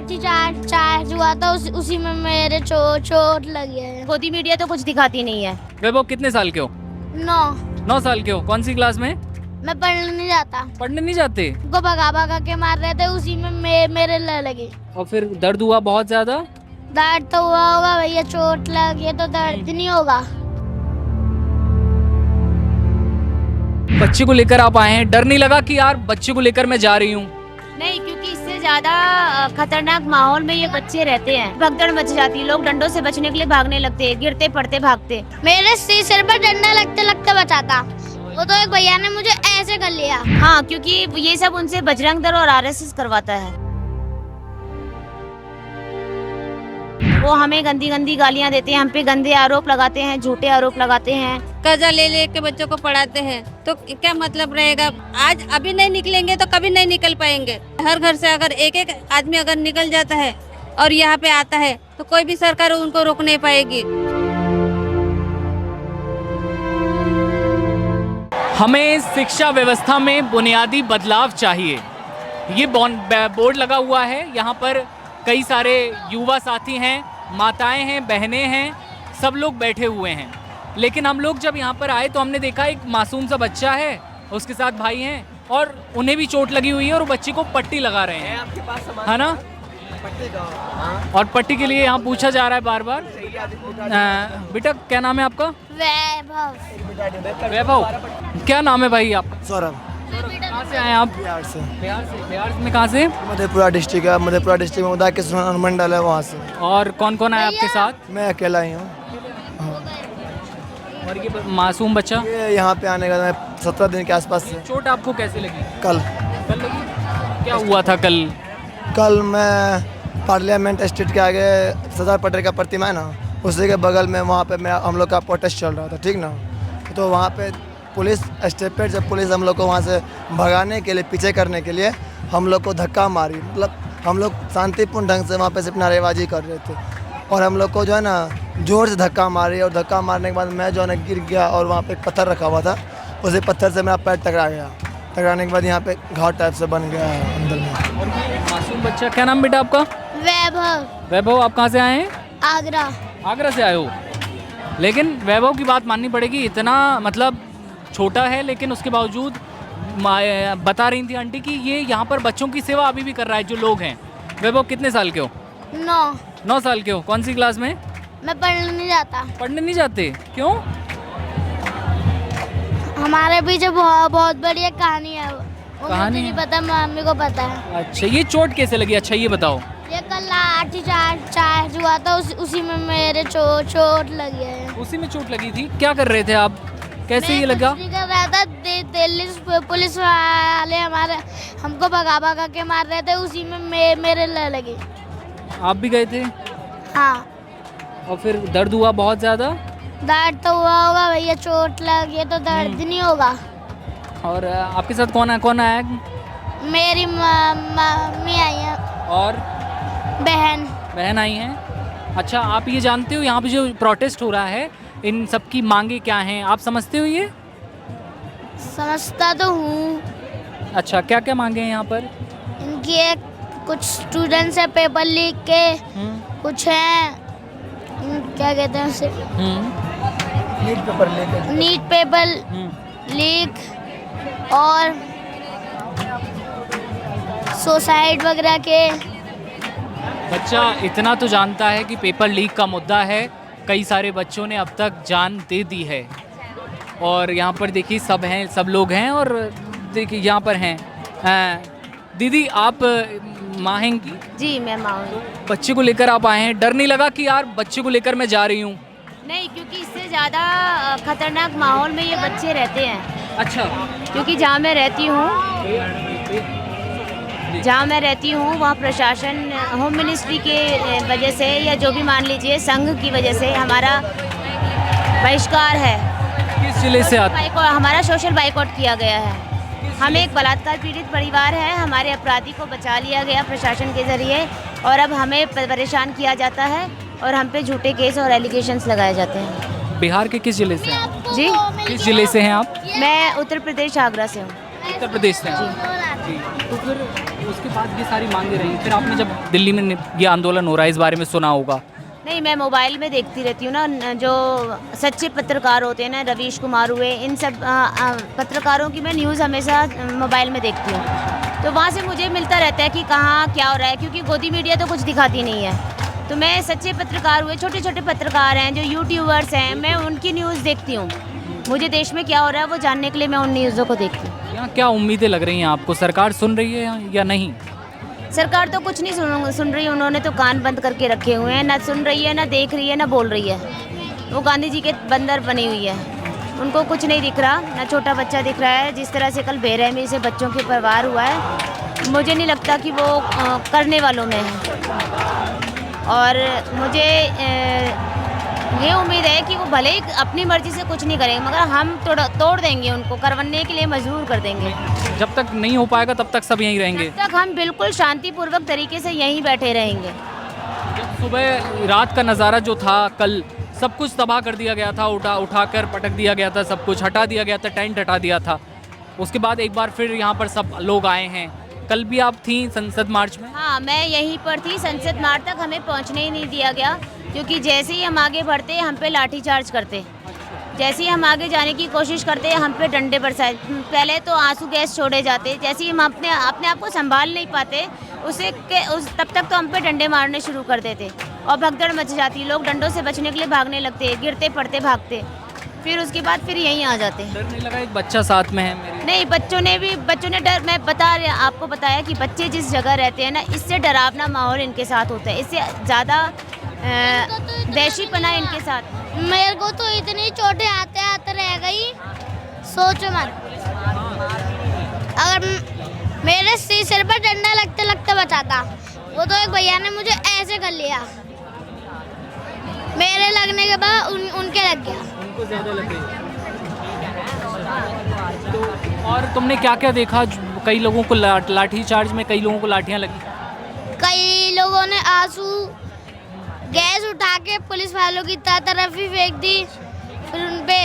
लाठी चार्ज हुआ था, उसी में मेरे चोट लगी है। मोदी मीडिया तो कुछ दिखाती नहीं है। वैभव कितने साल के हो? 9 साल के हो। कौन सी क्लास में? मैं पढ़ने नहीं जाता, पढ़ने नहीं जाते? उनको भगा के मार रहे थे, उसी में मेरे लगी। और फिर दर्द हुआ बहुत ज्यादा? दर्द तो हुआ होगा भैया, चोट लगी है तो दर्द नहीं होगा। बच्चे को लेकर आप आए हैं, डर नहीं लगा कि यार बच्चे को लेकर मैं जा रही हूँ? नहीं, क्योंकि इससे ज्यादा खतरनाक माहौल में ये बच्चे रहते हैं। भगदड़ मच जाती है, लोग डंडों से बचने के लिए भागने लगते हैं, गिरते पड़ते भागते। मेरे सिर पर डंडा लगते बचा था, वो तो एक भैया ने मुझे ऐसे कर लिया। हाँ, क्योंकि ये सब उनसे बजरंग दल और आरएसएस करवाता है। वो हमें गंदी गंदी गालियाँ देते हैं, हम पे गंदे आरोप लगाते हैं, झूठे आरोप लगाते हैं। कर्जा ले के बच्चों को पढ़ाते हैं तो क्या मतलब रहेगा? आज अभी नहीं निकलेंगे तो कभी नहीं निकल पाएंगे। हर घर से अगर एक एक आदमी अगर निकल जाता है और यहाँ पे आता है तो कोई भी सरकार उनको रोक नहीं पाएगी। हमें शिक्षा व्यवस्था में बुनियादी बदलाव चाहिए। ये बोर्ड लगा हुआ है, यहाँ पर कई सारे युवा साथी हैं, माताएं हैं, बहनें हैं, सब लोग बैठे हुए हैं। लेकिन हम लोग जब यहाँ पर आए तो हमने देखा एक मासूम सा बच्चा है, उसके साथ भाई हैं और उन्हें भी चोट लगी हुई है और वो बच्चे को पट्टी लगा रहे हैं, है ना? और पट्टी के लिए यहाँ पूछा जा रहा है बार बार। बेटा क्या नाम है आपका? वैभव। क्या नाम है भाई आपका? सौरभ। कहाँ से आए आप? बिहार से। बिहार में कहाँ से? मधेपुरा डिस्ट्रिक्ट है, मधेपुरा डिस्ट्रिक्ट में उदा किशन अनुमंडल है, वहाँ से। और कौन कौन आया आपके साथ? मैं अकेला ही हूँ। और ये मासूम बच्चा? ये यहाँ पे आने का 17 दिन के आसपास से। चोट आपको कैसे लगी? कल लगी? क्या हुआ था कल? कल मैं पार्लियामेंट स्ट्रीट के आगे सरदार पटेल का प्रतिमा है ना, उसी के बगल में वहाँ पे मेरा हम लोग का प्रोटेस्ट चल रहा था, ठीक ना? तो वहाँ पे पुलिस स्टेप पे जब पुलिस हम लोग को वहाँ से भगाने के लिए, पीछे करने के लिए हम लोग को धक्का मारी। मतलब हम लोग शांतिपूर्ण ढंग से वहाँ पे सिर्फ नारेबाजी कर रहे थे और हम लोग को जो है ना जोर से धक्का मारी, और धक्का मारने के बाद मैं जो है ना गिर गया और वहाँ पे एक पत्थर रखा हुआ था, उसी पत्थर से मेरा पैर टकरा गया। टकराने के बाद यहाँ पे घाव टाइप से बन गया है अंदर में। मासूम बच्चा। क्या नाम बेटा आपका? वैभव। आप कहाँ से आए हैं? आगरा। आगरा से आए हो? लेकिन वैभव की बात माननी पड़ेगी, इतना मतलब छोटा है लेकिन उसके बावजूद बता रही थी आंटी कि ये यहाँ पर बच्चों की सेवा अभी भी कर रहा है जो लोग हैं। वैभव कितने साल के हो? 9 साल के हो। कौन सी क्लास में? मैं पढ़ने नहीं जाता। पढ़ने नहीं जाते? क्यों? हमारे पीछे बहुत बड़ी एक कहानी है, वो कहानी मुझे नहीं पता, मम्मी को पता है। अच्छा, ये चोट कैसे लगी? अच्छा ये बताओ। ये कल लाठी चार्ज हुआ था, उसी में मेरे चोट लगी है। उसी में चोट लगी थी? क्या कर रहे थे आप? कैसे ये लगा? कुछ नहीं कर रहा था, दिल्ली पुलिस वाले हमको भगा के मार रहे थे, उसी में मेरे लगी। आप भी गए थे? हाँ। और फिर दर्द हुआ बहुत ज्यादा? दर्द तो हुआ होगा भैया, चोट लगी है तो दर्द नहीं होगा। और आपके साथ कौन आया? मेरी मम्मी आई है और बहन आई हैं। अच्छा, आप ये जानते हो यहाँ पे जो प्रोटेस्ट हो रहा है, इन सब की मांगे क्या हैं? आप समझते हो ये? समझता तो हूँ। अच्छा, क्या क्या मांगे हैं यहाँ पर? इनकी कुछ स्टूडेंट्स है पेपर लीक के, कुछ हैं क्या कहते हैं उसे, नीट पेपर लीक और सुसाइड वगैरह के। बच्चा इतना तो जानता है कि पेपर लीक का मुद्दा है, कई सारे बच्चों ने अब तक जान दे दी है। और यहाँ पर देखिए सब लोग हैं और देखिए यहाँ पर हैं। दीदी आप माँ हैं की? जी, मैं माँ हूँ। बच्चे को लेकर आप आए हैं, डर नहीं लगा कि यार बच्चे को लेकर मैं जा रही हूँ? नहीं, क्योंकि इससे ज़्यादा खतरनाक माहौल में ये बच्चे रहते हैं। अच्छा। क्योंकि जहाँ मैं रहती हूँ वहाँ प्रशासन, होम मिनिस्ट्री के वजह से या जो भी मान लीजिए संघ की वजह से हमारा बहिष्कार है। किस जिले से आते? हमारा सोशल बाइकआउट किया गया है। हम एक बलात्कार पीड़ित परिवार है, हमारे अपराधी को बचा लिया गया प्रशासन के जरिए और अब हमें परेशान किया जाता है और हम पे झूठे केस और एलिगेशंस लगाए जाते हैं। बिहार के किस जिले से हैं? जी, किस जिले से हैं आप? मैं उत्तर प्रदेश आगरा से हूँ। उत्तर प्रदेश से हैं। जी। तो फिर उसके बाद ये सारी मांगे रही, फिर आपने जब दिल्ली में ये आंदोलन हो रहा है इस बारे में सुना होगा? नहीं, मैं मोबाइल में देखती रहती हूँ ना, जो सच्चे पत्रकार होते हैं ना, रवीश कुमार हुए, इन सब पत्रकारों की मैं न्यूज़ हमेशा मोबाइल में देखती हूँ। तो वहाँ से मुझे मिलता रहता है कि कहाँ क्या हो रहा है, क्योंकि गोदी मीडिया तो कुछ दिखाती नहीं है। तो मैं सच्चे पत्रकार हुए, छोटे छोटे पत्रकार हैं जो यूट्यूबर्स हैं, मैं उनकी न्यूज़ देखती हूँ। मुझे देश में क्या हो रहा है वो जानने के लिए मैं उन न्यूज़ों को देखती हूँ। यहाँ क्या उम्मीदें लग रही हैं आपको? सरकार सुन रही है या नहीं? सरकार तो कुछ नहीं सुन रही, उन्होंने तो कान बंद करके रखे हुए हैं, ना सुन रही है, ना देख रही है, ना बोल रही है। वो गांधी जी के बंदर बनी हुई है, उनको कुछ नहीं दिख रहा, ना छोटा बच्चा दिख रहा है। जिस तरह से कल बेरहमी से बच्चों के परिवार हुआ है, मुझे नहीं लगता कि वो करने वालों में है। और मुझे ये उम्मीद है कि वो भले ही अपनी मर्जी से कुछ नहीं करेंगे, मगर हम तोड़ देंगे, उनको करवाने के लिए मजबूर कर देंगे। जब तक नहीं हो पाएगा तब तक सब यहीं रहेंगे? तब तक हम बिल्कुल शांतिपूर्वक तरीके से यहीं बैठे रहेंगे। जब सुबह रात का नज़ारा जो था, कल सब कुछ तबाह कर दिया गया था, उठाकर पटक दिया गया था, सब कुछ हटा दिया गया था, टेंट हटा दिया था। उसके बाद एक बार फिर यहाँ पर सब लोग आए हैं। कल भी आप थी संसद मार्च में? हाँ, मैं यहीं पर थी। संसद मार्च तक हमें पहुँचने ही नहीं दिया गया, क्योंकि जैसे ही हम आगे बढ़ते हम पे लाठीचार्ज करते। जैसे ही हम आगे जाने की कोशिश करते हम पे डंडे बरसाए। पहले तो आंसू गैस छोड़े जाते, जैसे ही हम अपने आप को संभाल नहीं पाते तब तक तो हम पे डंडे मारने शुरू कर देते और भगदड़ मच जाती। लोग डंडों से बचने के लिए भागने लगते, गिरते पड़ते भागते। फिर उसके बाद फिर यहीं आ जाते हैं। डर नहीं लगा? एक बच्चा साथ में है मेरे। नहीं, बच्चों ने डर, मैं आपको बताया कि बच्चे जिस जगह रहते हैं ना, इससे डरावना माहौल इनके साथ होता है, इससे ज़्यादा वैशीपना इनके साथ। मेरे को तो इतनी चोटें आते रह गई, सोचो मत। अगर मेरे सिर पर डंडा लगते बचाता, वो तो एक भैया ने मुझे ऐसे कर लिया, मेरे लगने के बाद उनके लग गया। उनको ज़्यादा लग गई। तो और तुमने क्या क्या देखा? कई लोगों को लाठी चार्ज में कई लोगों को लाठियाँ लगी। कई लोगों ने आंसू गैस उठा के पुलिस वालों की तरफ ही फेंक दी, फिर उन पे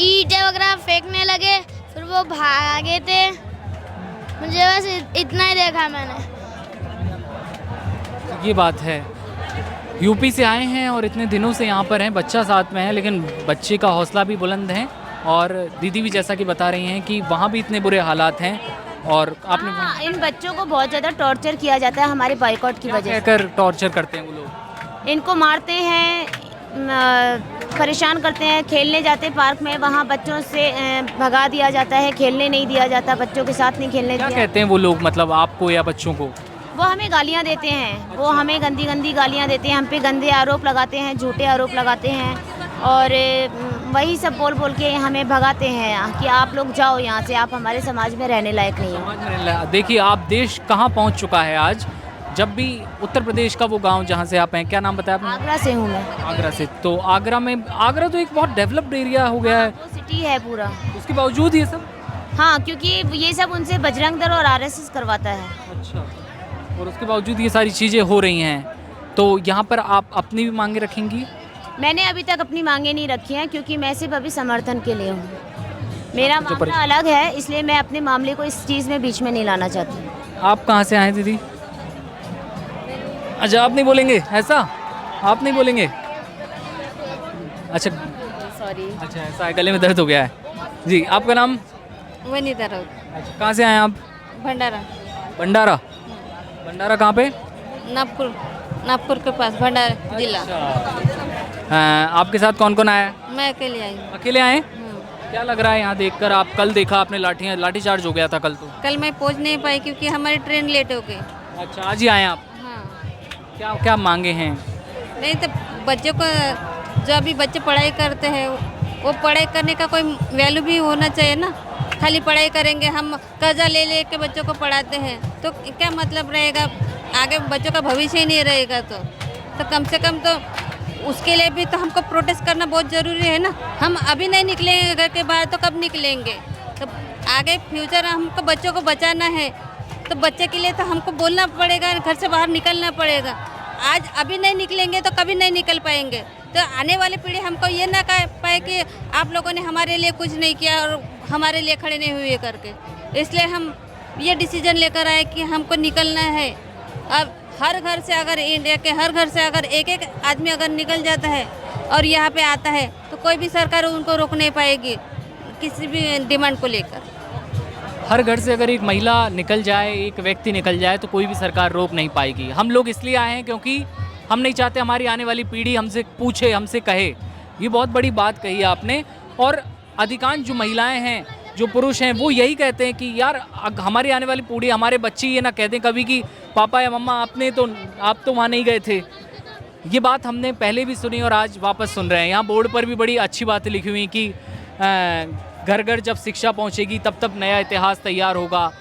ईंटें वगैरह फेंकने लगे, फिर वो भागे थे। मुझे बस इतना ही देखा मैंने। ये बात है, यूपी से आए हैं और इतने दिनों से यहाँ पर हैं, बच्चा साथ में है, लेकिन बच्चे का हौसला भी बुलंद है। और दीदी भी जैसा कि बता रही हैं कि वहाँ भी इतने बुरे हालात हैं। और आपने इन बच्चों को बहुत ज़्यादा टॉर्चर किया जाता है हमारे बाइकआउट की वजह से। कहकर टॉर्चर करते हैं वो लोग? इनको मारते हैं, परेशान करते हैं। खेलने जाते पार्क में, वहाँ बच्चों से भगा दिया जाता है, खेलने नहीं दिया जाता, बच्चों के साथ नहीं खेलने दिया। क्या कहते हैं वो लोग, मतलब आपको या बच्चों को? वो हमें गालियाँ देते हैं, वो हमें गंदी गालियाँ देते हैं, हम पे गंदे आरोप लगाते हैं, झूठे आरोप लगाते हैं, और वही सब बोल के हमें भगाते हैं कि आप लोग जाओ यहाँ से, आप हमारे समाज में रहने लायक नहीं हो। देखिए आप देश कहाँ पहुँच चुका है आज। जब भी उत्तर प्रदेश का वो गांव जहाँ से आप हैं, क्या नाम बताया आपने? आगरा से हूँ मैं। आगरा से। तो आगरा तो एक बहुत डेवलप्ड एरिया हो गया है, वो सिटी है पूरा, उसके बावजूद ये सब? हाँ, क्योंकि ये सब उनसे बजरंग दल और RSS करवाता है। अच्छा, और उसके बावजूद ये सारी चीज़ें हो रही हैं। तो यहाँ पर आप अपनी भी मांगे रखेंगी? मैंने अभी तक अपनी मांगे नहीं रखी हैं, क्योंकि मैं सिर्फ अभी समर्थन के लिए हूँ। मेरा मामला अलग है, इसलिए मैं अपने मामले को इस चीज़ में बीच में नहीं लाना चाहती। आप कहाँ से आए दीदी? अच्छा, आप नहीं बोलेंगे? ऐसा आप नहीं बोलेंगे? अच्छा सॉरी। अच्छा, ऐसा है, गले में दर्द हो गया है जी। आपका नाम? वनीता राउत, अच्छा, कहाँ से आए आप? भंडारा। भंडारा? भंडारा कहाँ पे? नागपुर के पास, भंडारा जिला। आपके साथ कौन कौन आया? मैं अकेले आई हूँ। अकेले आए? क्या लग रहा है यहाँ देखकर? आप कल देखा आपने लाठी चार्ज हो गया था कल तो? कल मैं पहुँच नहीं पाई क्योंकि हमारी ट्रेन लेट हो गई। अच्छा, आज ही आए आप? हाँ। क्या क्या मांगे हैं? नहीं तो बच्चों को, जो अभी बच्चे पढ़ाई करते हैं, वो पढ़ाई करने का कोई वैल्यू भी होना चाहिए ना। खाली पढ़ाई करेंगे, हम कर्जा ले के बच्चों को पढ़ाते हैं तो क्या मतलब रहेगा? आगे बच्चों का भविष्य ही नहीं रहेगा। तो कम से कम तो उसके लिए भी तो हमको प्रोटेस्ट करना बहुत ज़रूरी है ना। हम अभी नहीं निकलेंगे घर के बाहर तो कब निकलेंगे? तो आगे फ्यूचर हमको बच्चों को बचाना है, तो बच्चे के लिए तो हमको बोलना पड़ेगा, घर से बाहर निकलना पड़ेगा। आज अभी नहीं निकलेंगे तो कभी नहीं निकल पाएंगे। तो आने वाली पीढ़ी हमको ये ना कह पाए कि आप लोगों ने हमारे लिए कुछ नहीं किया और हमारे लिए खड़े नहीं हुए करके। इसलिए हम ये डिसीजन लेकर आए कि हमको निकलना है। अब हर घर से अगर इंडिया के हर घर से अगर एक एक आदमी अगर निकल जाता है और यहाँ पे आता है तो कोई भी सरकार उनको रोक नहीं पाएगी किसी भी डिमांड को लेकर। हर घर से अगर एक महिला निकल जाए, एक व्यक्ति निकल जाए तो कोई भी सरकार रोक नहीं पाएगी। हम लोग इसलिए आए हैं क्योंकि हम नहीं चाहते हमारी आने वाली पीढ़ी हमसे पूछे, हमसे कहे। ये बहुत बड़ी बात कही आपने। और अधिकांश जो महिलाएं हैं, जो पुरुष हैं, वो यही कहते हैं कि यार हमारी आने वाली पीढ़ी, हमारे बच्चे ये ना कहते कभी कि पापा या मम्मा आप तो वहाँ नहीं गए थे। ये बात हमने पहले भी सुनी और आज वापस सुन रहे हैं। यहाँ बोर्ड पर भी बड़ी अच्छी बातें लिखी हुई कि घर घर जब शिक्षा पहुँचेगी तब तब नया इतिहास तैयार होगा।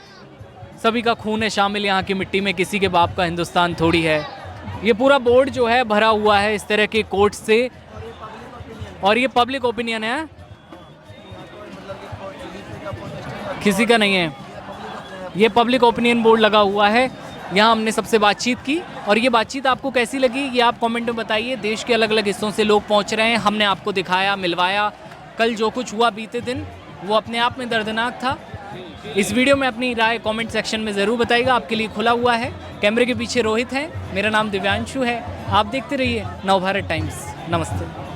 सभी का खून है शामिल यहाँ की मिट्टी में, किसी के बाप का हिंदुस्तान थोड़ी है। ये पूरा बोर्ड जो है भरा हुआ है इस तरह के कोट से। और ये पब्लिक ओपिनियन है, किसी का नहीं है। ये पब्लिक ओपिनियन बोर्ड लगा हुआ है। यहाँ हमने सबसे बातचीत की और ये बातचीत आपको कैसी लगी ये आप कमेंट में बताइए। देश के अलग अलग हिस्सों से लोग पहुँच रहे हैं, हमने आपको दिखाया, मिलवाया। कल जो कुछ हुआ बीते दिन वो अपने आप में दर्दनाक था। इस वीडियो में अपनी राय कमेंट सेक्शन में ज़रूर बताइएगा, आपके लिए खुला हुआ है। कैमरे के पीछे रोहित है, मेरा नाम दिव्यांशु है। आप देखते रहिए नवभारत टाइम्स। नमस्ते।